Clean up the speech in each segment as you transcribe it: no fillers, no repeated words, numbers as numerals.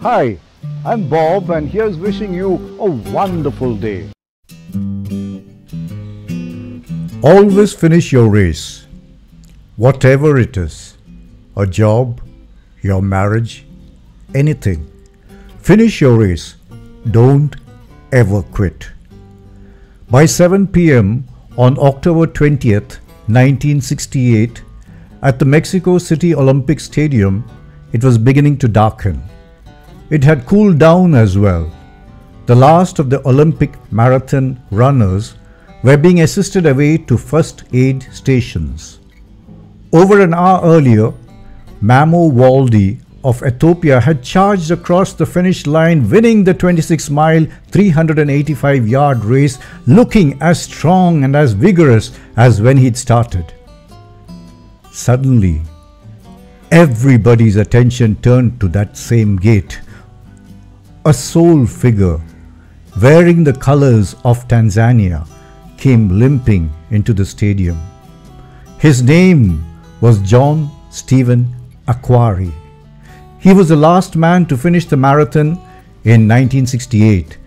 Hi, I'm Bob and here's wishing you a wonderful day. Always finish your race, whatever it is, a job, your marriage, anything. Finish your race. Don't ever quit. By 7 p.m. on October 20th, 1968, at the Mexico City Olympic Stadium, it was beginning to darken. It had cooled down as well. The last of the Olympic marathon runners were being assisted away to first aid stations. Over an hour earlier, Mamo Waldi of Ethiopia had charged across the finish line, winning the 26-mile, 385-yard race, looking as strong and as vigorous as when he'd started. Suddenly, everybody's attention turned to that same gate. A sole figure, wearing the colors of Tanzania, came limping into the stadium. His name was John Stephen Akhwari. He was the last man to finish the marathon in 1968.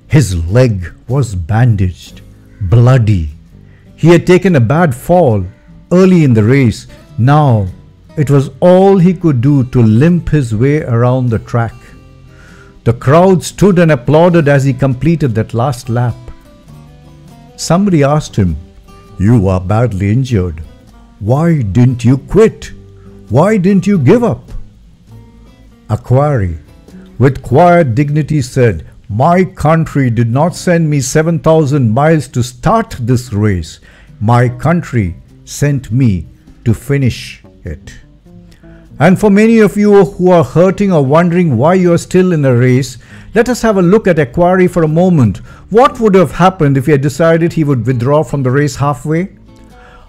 His leg was bandaged, bloody. He had taken a bad fall early in the race. Now it was all he could do to limp his way around the track. The crowd stood and applauded as he completed that last lap. Somebody asked him, "You are badly injured. Why didn't you quit? Why didn't you give up?" Akhwari, with quiet dignity, said, "My country did not send me 7,000 miles to start this race. My country sent me to finish it." And for many of you who are hurting or wondering why you are still in a race, let us have a look at Akhwari for a moment. What would have happened if he had decided he would withdraw from the race halfway?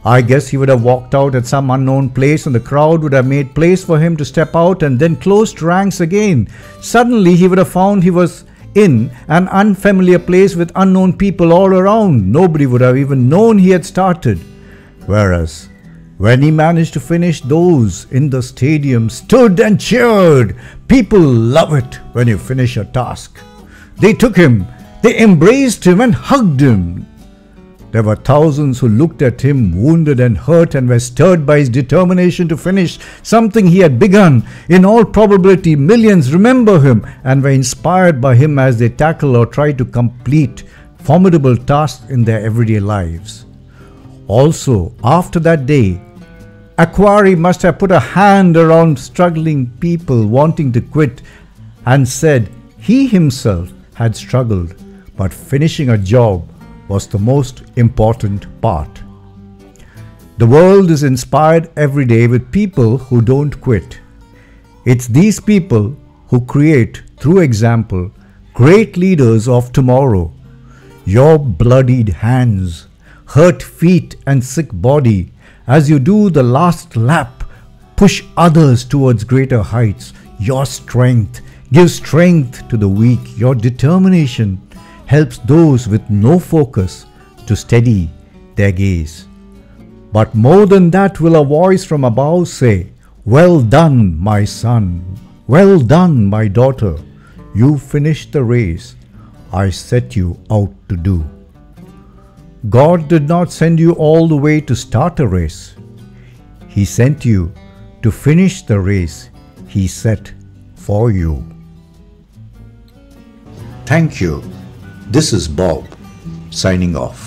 I guess he would have walked out at some unknown place and the crowd would have made place for him to step out and then closed ranks again. Suddenly he would have found he was in an unfamiliar place with unknown people all around. Nobody would have even known he had started. Whereas when he managed to finish, those in the stadium stood and cheered. People love it when you finish a task. They took him, they embraced him and hugged him. There were thousands who looked at him, wounded and hurt, and were stirred by his determination to finish something he had begun. In all probability, millions remember him and were inspired by him as they tackle or try to complete formidable tasks in their everyday lives. Also, after that day, Akhwari must have put a hand around struggling people wanting to quit and said he himself had struggled, but finishing a job was the most important part. The world is inspired every day with people who don't quit. It's these people who create, through example, great leaders of tomorrow. Your bloodied hands, hurt feet and sick body, as you do the last lap, push others towards greater heights. Your strength gives strength to the weak. Your determination helps those with no focus to steady their gaze. But more than that will a voice from above say, "Well done, my son. Well done, my daughter. You finished the race I set you out to do." God did not send you all the way to start a race. He sent you to finish the race He set for you. Thank you. This is Bob, signing off.